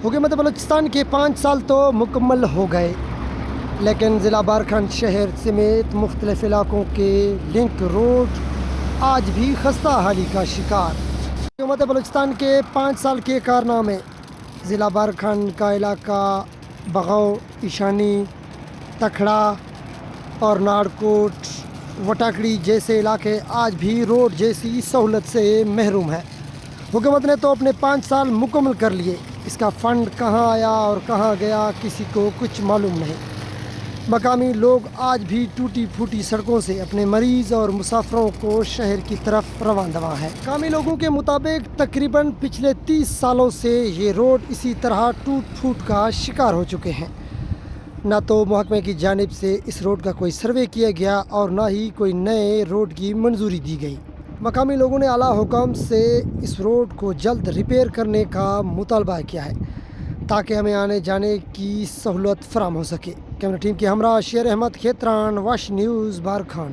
حکومت بلوچستان کے 5 سال تو مکمل ہو گئے، لیکن ضلع بارکھان شہر سمیت مختلف علاقوں کے لنک روڈ آج بھی خستہ حالی کا شکار۔ حکومت بلوچستان کے 5 سال کے کارنامے: ضلع بارکھان کا علاقہ بغاؤ، ایشانی، تکھڑا اور ناڑکوٹ، وٹاکڑی جیسے علاقے آج بھی روڈ جیسی سہولت سے محروم ہیں۔ حکومت نے تو اپنے 5 سال مکمل کر لیے، اس کا فنڈ کہاں آیا اور کہاں گیا کسی کو کچھ معلوم نہیں۔ مقامی لوگ آج بھی ٹوٹی پھوٹی سڑکوں سے اپنے مریض اور مسافروں کو شہر کی طرف رواں دواں ہیں۔ مقامی لوگوں کے مطابق تقریباً پچھلے 30 سالوں سے یہ روڈ اسی طرح ٹوٹ پھوٹ کا شکار ہو چکے ہیں۔ نہ تو محکمے کی جانب سے اس روڈ کا کوئی سروے کیا گیا اور نہ ہی کوئی نئے روڈ کی منظوری دی گئی۔ مقامی لوگوں نے اعلیٰ حکام سے اس روڈ کو جلد ریپیئر کرنے کا مطالبہ کیا ہے تاکہ ہمیں آنے جانے کی سہولت فراہم ہو سکے۔ کیمرہ ٹیم کے ہمراہ شیر احمد کھیتران، واش نیوز، بارکھان۔